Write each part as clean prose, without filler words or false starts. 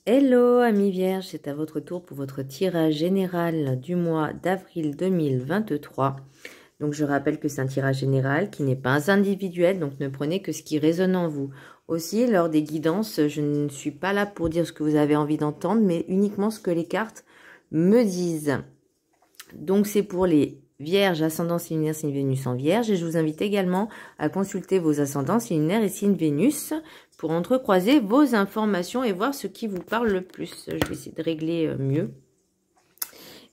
Hello amis vierges, c'est à votre tour pour votre tirage général du mois d'avril 2023. Donc je rappelle que c'est un tirage général qui n'est pas individuel, donc ne prenez que ce qui résonne en vous. Aussi, lors des guidances, je ne suis pas là pour dire ce que vous avez envie d'entendre, mais uniquement ce que les cartes me disent. Donc c'est pour les Vierges, ascendant signe lunaire, signe Vénus en Vierge. Et je vous invite également à consulter vos ascendants signe lunaire et signe Vénus pour entrecroiser vos informations et voir ce qui vous parle le plus. Je vais essayer de régler mieux.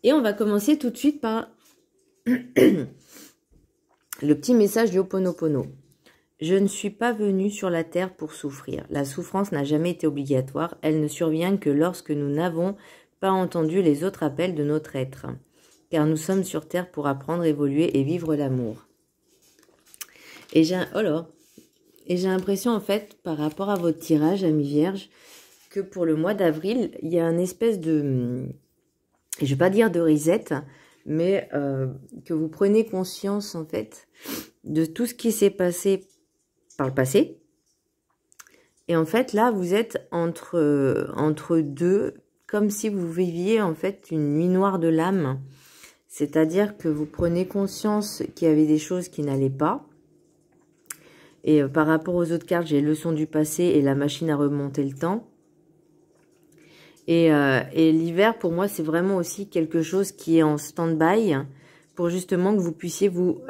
Et on va commencer tout de suite par le petit message du Ho'oponopono. Je ne suis pas venu sur la terre pour souffrir. La souffrance n'a jamais été obligatoire. Elle ne survient que lorsque nous n'avons pas entendu les autres appels de notre être. Car nous sommes sur terre pour apprendre, évoluer et vivre l'amour. Et j'ai l'impression, en fait, par rapport à votre tirage, amis vierges, que pour le mois d'avril, il y a une espèce de, je ne vais pas dire de reset, mais que vous prenez conscience, en fait, de tout ce qui s'est passé par le passé. Et en fait, là, vous êtes entre deux, comme si vous viviez, en fait, une nuit noire de l'âme. C'est-à-dire que vous prenez conscience qu'il y avait des choses qui n'allaient pas. Et par rapport aux autres cartes, j'ai leçon du passé et la machine à remonter le temps. Et l'hiver, pour moi, c'est vraiment aussi quelque chose qui est en stand-by pour justement que vous puissiez vous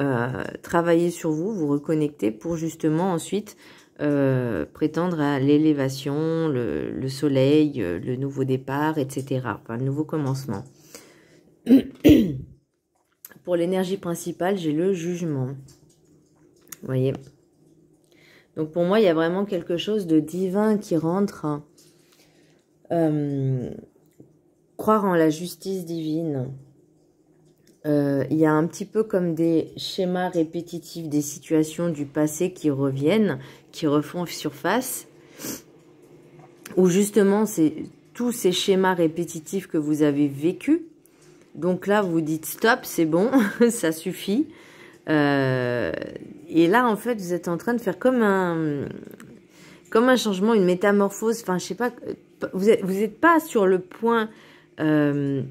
travailler sur vous, vous reconnecter pour justement ensuite prétendre à l'élévation, le soleil, le nouveau départ, etc. Enfin, le nouveau commencement. Pour l'énergie principale, j'ai le jugement. Vous voyez? Donc pour moi, il y a vraiment quelque chose de divin qui rentre. Croire en la justice divine. Il y a un petit peu comme des schémas répétitifs, des situations du passé qui reviennent, qui refont surface. Où justement, c'est tous ces schémas répétitifs que vous avez vécus. Donc là, vous dites stop, c'est bon, ça suffit. Et là, en fait, vous êtes en train de faire comme un changement, une métamorphose. Enfin, je sais pas, vous êtes pas sur le point de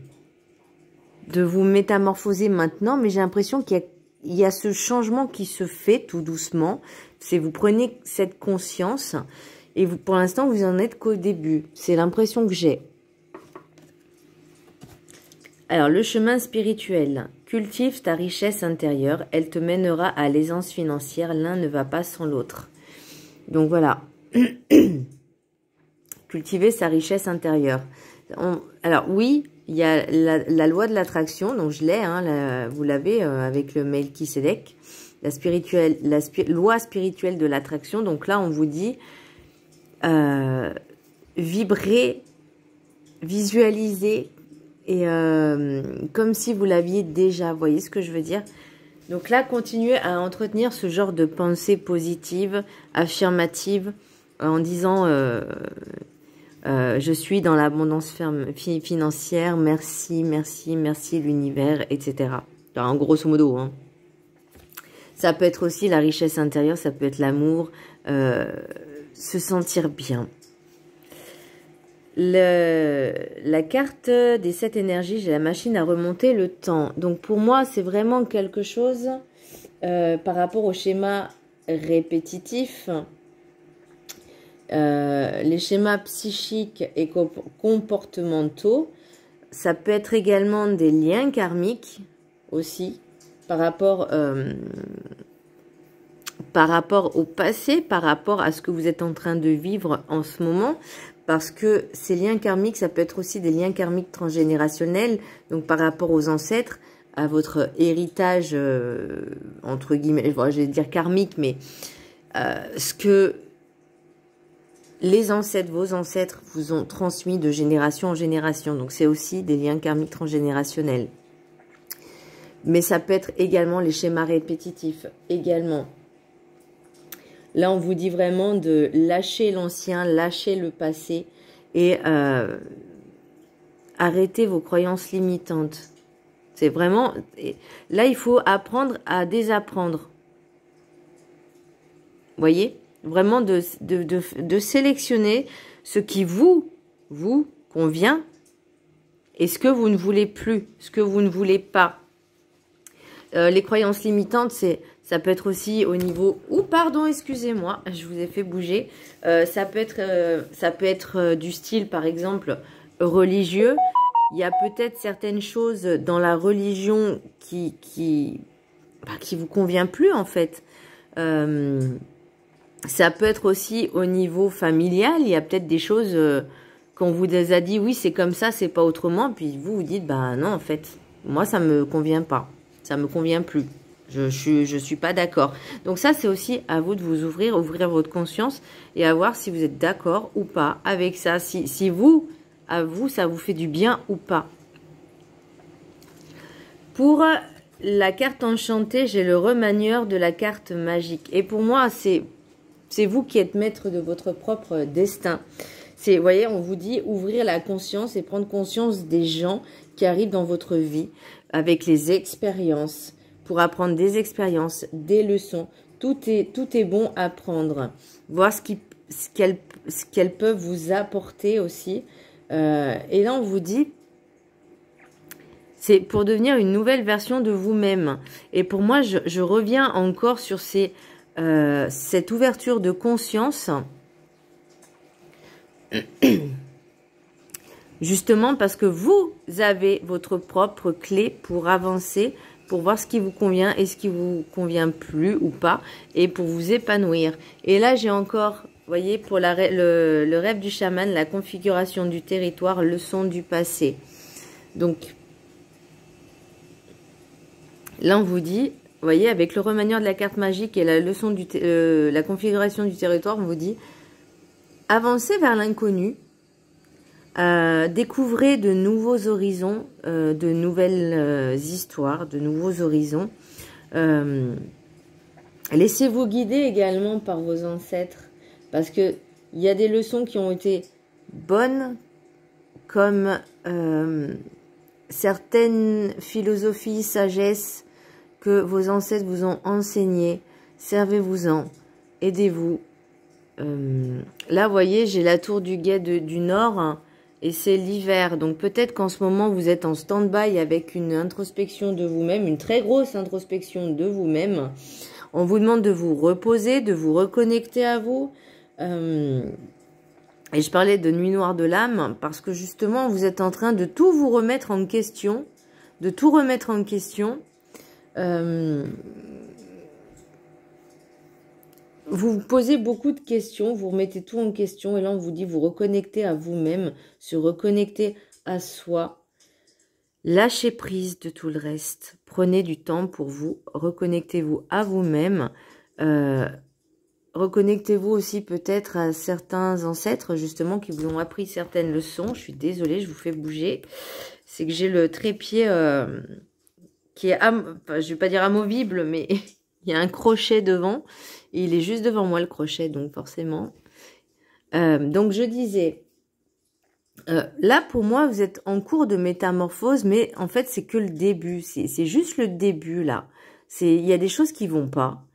vous métamorphoser maintenant, mais j'ai l'impression qu'il y a ce changement qui se fait tout doucement. C'est vous prenez cette conscience et vous, pour l'instant, vous en êtes qu'au début. C'est l'impression que j'ai. Alors, le chemin spirituel. Cultive ta richesse intérieure. Elle te mènera à l'aisance financière. L'un ne va pas sans l'autre. Donc, voilà. Cultiver sa richesse intérieure. Alors, oui, il y a la loi de l'attraction. Donc, je l'ai. Hein, vous l'avez avec le Melchisedec. La loi spirituelle de l'attraction. Donc, là, on vous dit vibrer, visualiser. Et comme si vous l'aviez déjà, vous voyez ce que je veux dire? Donc là, continuez à entretenir ce genre de pensée positive, affirmative, en disant je suis dans l'abondance financière, merci, merci, merci l'univers, etc. En grosso modo. Hein. Ça peut être aussi la richesse intérieure, ça peut être l'amour, se sentir bien. La carte des 7 énergies, j'ai la machine à remonter le temps. Donc pour moi, c'est vraiment quelque chose par rapport au schéma répétitif. Les schémas psychiques et comportementaux, ça peut être également des liens karmiques aussi par rapport au passé, par rapport à ce que vous êtes en train de vivre en ce moment. Parce que ces liens karmiques, ça peut être aussi des liens karmiques transgénérationnels, donc par rapport aux ancêtres, à votre héritage, entre guillemets, je vais dire karmique, mais ce que les ancêtres, vos ancêtres, vous ont transmis de génération en génération. Donc c'est aussi des liens karmiques transgénérationnels. Mais ça peut être également les schémas répétitifs, également. Là, on vous dit vraiment de lâcher l'ancien, lâcher le passé et arrêter vos croyances limitantes. C'est vraiment... Là, il faut apprendre à désapprendre. Vous voyez? Vraiment de sélectionner ce qui vous vous convient et ce que vous ne voulez plus, ce que vous ne voulez pas. Les croyances limitantes, ça peut être aussi au niveau... pardon, excusez-moi, je vous ai fait bouger. Ça peut être du style, par exemple, religieux. Il y a peut-être certaines choses dans la religion qui vous convient plus, en fait. Ça peut être aussi au niveau familial. Il y a peut-être des choses qu'on vous a dit, oui, c'est comme ça, c'est pas autrement. Puis vous vous dites, bah non, en fait, moi, ça me convient pas. Ça me convient plus. Je suis pas d'accord. Donc ça, c'est aussi à vous de vous ouvrir votre conscience et à voir si vous êtes d'accord ou pas avec ça. Si vous, à vous, ça vous fait du bien ou pas. Pour la carte enchantée, j'ai le remanieur de la carte magique. Et pour moi, c'est vous qui êtes maître de votre propre destin. Vous voyez, on vous dit ouvrir la conscience et prendre conscience des gens qui arrivent dans votre vie avec les expériences, pour apprendre des expériences, des leçons. Tout est bon à prendre. Voir ce qu'elles peuvent vous apporter aussi. Et là, on vous dit, c'est pour devenir une nouvelle version de vous-même. Et pour moi, je reviens encore sur cette ouverture de conscience. Justement parce que vous avez votre propre clé pour avancer, pour voir ce qui vous convient et ce qui vous convient plus ou pas, et pour vous épanouir. Et là, j'ai encore, vous voyez, pour le rêve du chaman, la configuration du territoire, leçon du passé. Donc, là, on vous dit, vous voyez, avec le remaniement de la carte magique et la leçon la configuration du territoire, on vous dit, avancez vers l'inconnu. Découvrez de nouveaux horizons, de nouvelles histoires, de nouveaux horizons. Laissez-vous guider également par vos ancêtres, parce que il y a des leçons qui ont été bonnes, comme certaines philosophies, sagesses que vos ancêtres vous ont enseignées. Servez-vous-en, aidez-vous. Là, vous voyez, j'ai la tour du guet du Nord. Hein, et c'est l'hiver, donc peut-être qu'en ce moment, vous êtes en stand-by avec une introspection de vous-même, une très grosse introspection de vous-même. On vous demande de vous reposer, de vous reconnecter à vous. Et je parlais de nuit noire de l'âme, parce que justement, vous êtes en train de tout vous remettre en question, de tout remettre en question. Vous vous posez beaucoup de questions, vous remettez tout en question et là on vous dit vous reconnectez à vous-même, se reconnecter à soi, lâchez prise de tout le reste, prenez du temps pour vous, reconnectez-vous à vous-même, reconnectez-vous aussi peut-être à certains ancêtres justement qui vous ont appris certaines leçons. Je suis désolée, je vous fais bouger, c'est que j'ai le trépied qui est, je vais pas dire amovible, mais il y a un crochet devant. Et il est juste devant moi, le crochet, donc forcément. Donc, je disais, là, pour moi, vous êtes en cours de métamorphose, mais en fait, c'est que le début. C'est juste le début, là. Il y a des choses qui vont pas.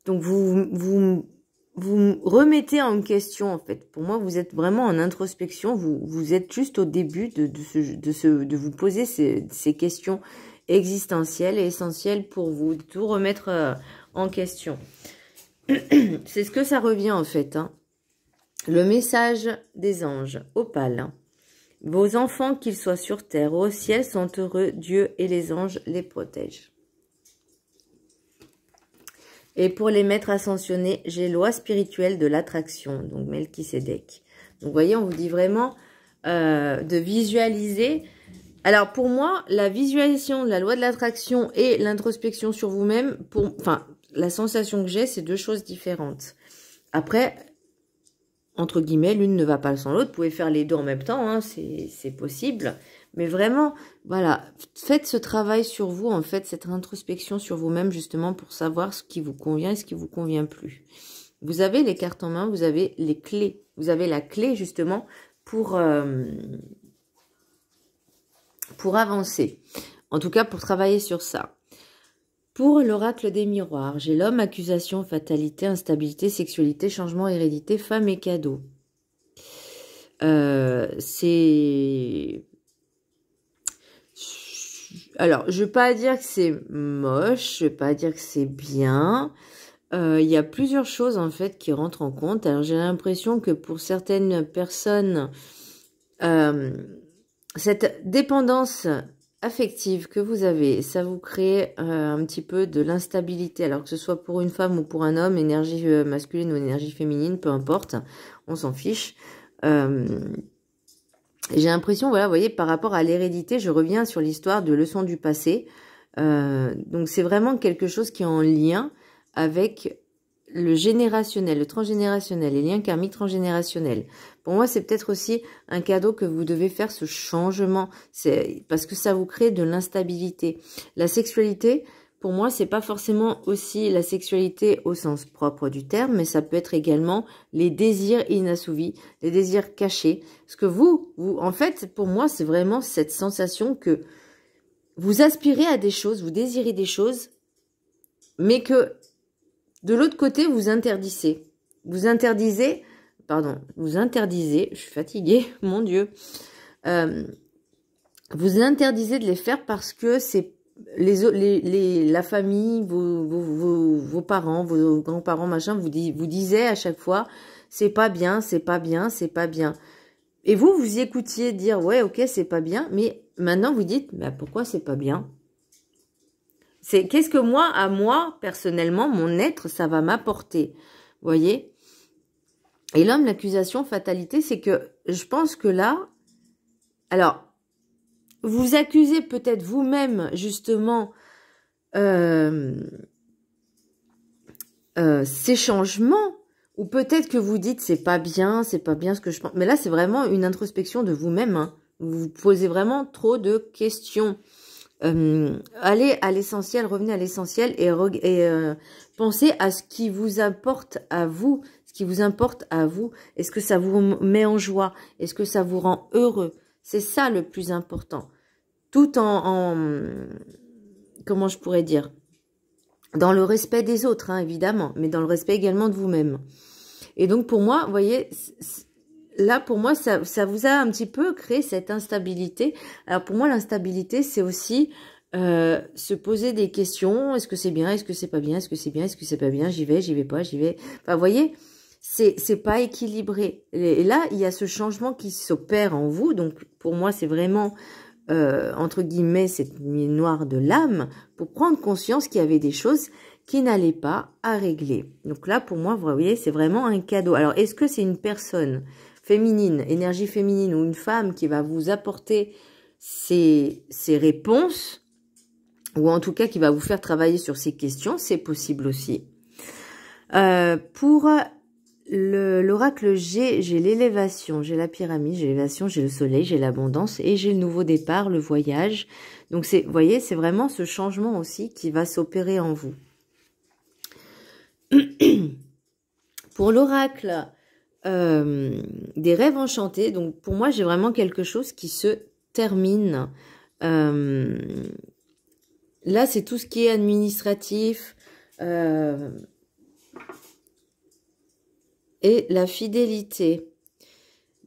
Donc, vous remettez en question, en fait. Pour moi, vous êtes vraiment en introspection. Vous êtes juste au début de vous poser ces questions existentielles et essentielles pour vous, de tout remettre en question. C'est ce que ça revient en fait. Hein. Le message des anges, opale. Vos enfants, qu'ils soient sur terre ou au ciel, sont heureux. Dieu et les anges les protègent. Et pour les maîtres ascensionnés, j'ai loi spirituelle de l'attraction, donc Melchisédek. Donc vous voyez, on vous dit vraiment de visualiser. Alors pour moi, la visualisation de la loi de l'attraction et l'introspection sur vous-même, la sensation que j'ai, c'est deux choses différentes. Après, entre guillemets, l'une ne va pas sans l'autre. Vous pouvez faire les deux en même temps, hein, c'est possible. Mais vraiment, voilà, faites ce travail sur vous, en fait, cette introspection sur vous-même, justement, pour savoir ce qui vous convient et ce qui vous convient plus. Vous avez les cartes en main, vous avez les clés. Vous avez la clé, justement, pour avancer. En tout cas, pour travailler sur ça. Pour l'oracle des miroirs, j'ai l'homme, accusation, fatalité, instabilité, sexualité, changement, hérédité, femme et cadeau. c'est... Alors, je vais pas dire que c'est moche, je vais pas dire que c'est bien. Il y a plusieurs choses, en fait, qui rentrent en compte. Alors, j'ai l'impression que pour certaines personnes, cette dépendance affective que vous avez, ça vous crée un petit peu de l'instabilité. Alors, que ce soit pour une femme ou pour un homme, énergie masculine ou énergie féminine, peu importe, on s'en fiche. J'ai l'impression, voilà, vous voyez, par rapport à l'hérédité, je reviens sur l'histoire de leçons du passé. Donc, c'est vraiment quelque chose qui est en lien avec le générationnel, le transgénérationnel, les liens karmiques transgénérationnels. Pour moi, c'est peut-être aussi un cadeau que vous devez faire, ce changement. C'est parce que ça vous crée de l'instabilité. La sexualité, pour moi, c'est pas forcément aussi la sexualité au sens propre du terme, mais ça peut être également les désirs inassouvis, les désirs cachés. Parce que vous, en fait, pour moi, c'est vraiment cette sensation que vous aspirez à des choses, vous désirez des choses, mais que de l'autre côté, vous interdisez. Vous interdisez, je suis fatiguée, mon Dieu. Vous interdisez de les faire parce que c'est la famille, vos parents, vos grands-parents, machin, vous disaient à chaque fois, c'est pas bien, c'est pas bien, c'est pas bien. Et vous écoutiez dire, ouais, ok, c'est pas bien, mais maintenant vous dites, mais pourquoi c'est pas bien? C'est qu'est-ce que moi, personnellement, mon être, ça va m'apporter. Vous voyez? Et l'homme, l'accusation, fatalité, c'est que je pense que là, alors, vous accusez peut-être vous-même, justement, ces changements, ou peut-être que vous dites, c'est pas bien ce que je pense. Mais là, c'est vraiment une introspection de vous-même. Hein. Vous vous posez vraiment trop de questions. Allez à l'essentiel, revenez à l'essentiel et pensez à ce qui vous importe à vous, Est-ce que ça vous met en joie? Est-ce que ça vous rend heureux? C'est ça le plus important. Tout en comment je pourrais dire? Dans le respect des autres, hein, évidemment, mais dans le respect également de vous-même. Et donc pour moi, vous voyez, là pour moi, ça vous a un petit peu créé cette instabilité. Alors pour moi, l'instabilité, c'est aussi se poser des questions. Est-ce que c'est bien? Est-ce que c'est pas bien? Est-ce que c'est bien? Est-ce que c'est pas bien? J'y vais pas, j'y vais. Enfin, vous voyez, c'est pas équilibré. Et là, il y a ce changement qui s'opère en vous. Donc pour moi, c'est vraiment entre guillemets cette nuit noire de l'âme pour prendre conscience qu'il y avait des choses qui n'allaient pas à régler. Donc là, pour moi, vous voyez, c'est vraiment un cadeau. Alors, est-ce que c'est une personne féminine, énergie féminine ou une femme qui va vous apporter ces réponses ou en tout cas qui va vous faire travailler sur ces questions? C'est possible aussi. Pour l'oracle G, j'ai l'élévation, j'ai la pyramide, j'ai l'élévation, j'ai le soleil, j'ai l'abondance et j'ai le nouveau départ, le voyage. Donc, vous voyez, c'est vraiment ce changement aussi qui va s'opérer en vous. Pour l'oracle des rêves enchantés, donc pour moi, j'ai vraiment quelque chose qui se termine. Là, c'est tout ce qui est administratif, et la fidélité.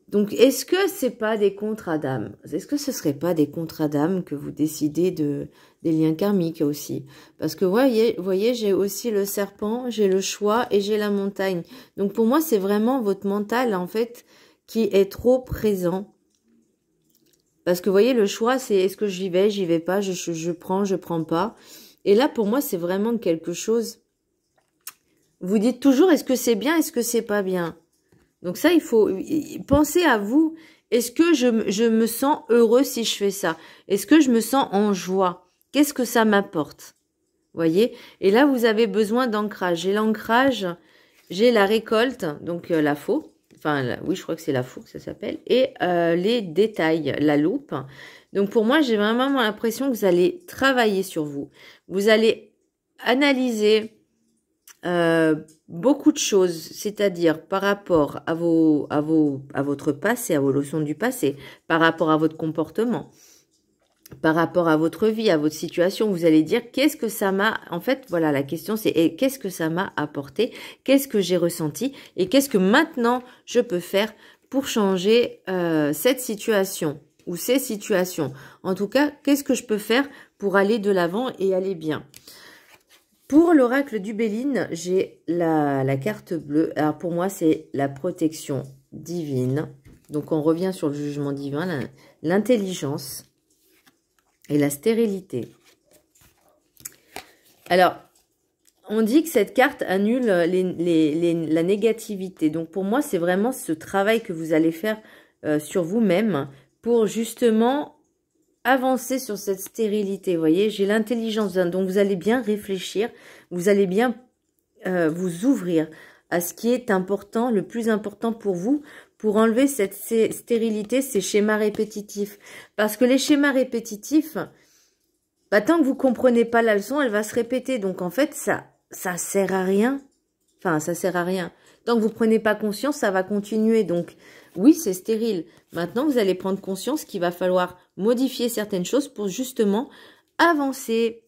Donc, est-ce que c'est pas des contrats d'âme? Est-ce que ce serait pas des contrats d'âme que vous décidez des liens karmiques aussi? Parce que, vous voyez, j'ai aussi le serpent, j'ai le choix et j'ai la montagne. Donc, pour moi, c'est vraiment votre mental, en fait, qui est trop présent. Parce que, vous voyez, le choix, c'est est-ce que j'y vais pas, je prends pas. Et là, pour moi, c'est vraiment quelque chose... Vous dites toujours, est-ce que c'est bien, est-ce que c'est pas bien? Donc ça, il faut penser à vous. Est-ce que je me sens heureux si je fais ça? Est-ce que je me sens en joie? Qu'est-ce que ça m'apporte? Voyez? Et là, vous avez besoin d'ancrage. J'ai l'ancrage, j'ai la récolte, donc la faux. Enfin, oui, je crois que c'est la faux que ça s'appelle. Et les détails, la loupe. Donc pour moi, j'ai vraiment l'impression que vous allez travailler sur vous. Vous allez analyser... beaucoup de choses, c'est-à-dire par rapport à votre passé, à vos leçons du passé, par rapport à votre comportement, par rapport à votre vie, à votre situation, vous allez dire qu'est-ce que ça m'a, en fait, voilà, la question c'est qu'est-ce que ça m'a apporté, qu'est-ce que j'ai ressenti et qu'est-ce que maintenant je peux faire pour changer cette situation ou ces situations. En tout cas, qu'est-ce que je peux faire pour aller de l'avant et aller bien? Pour l'oracle du Béline, j'ai la carte bleue. Alors pour moi, c'est la protection divine. Donc on revient sur le jugement divin, l'intelligence et la stérilité. Alors, on dit que cette carte annule la négativité. Donc pour moi, c'est vraiment ce travail que vous allez faire sur vous-même pour justement avancer sur cette stérilité. Vous voyez, j'ai l'intelligence, donc vous allez bien réfléchir, vous allez bien vous ouvrir à ce qui est important, le plus important pour vous, pour enlever cette stérilité, ces schémas répétitifs. Parce que les schémas répétitifs, bah, tant que vous comprenez pas la leçon, elle va se répéter. Donc en fait, ça sert à rien. Enfin, ça sert à rien. Tant que vous prenez pas conscience, ça va continuer. Donc oui, c'est stérile. Maintenant, vous allez prendre conscience qu'il va falloir modifier certaines choses pour justement avancer.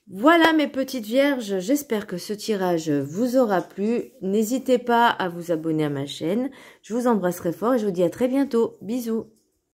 Voilà mes petites vierges, j'espère que ce tirage vous aura plu. N'hésitez pas à vous abonner à ma chaîne. Je vous embrasserai fort et je vous dis à très bientôt. Bisous.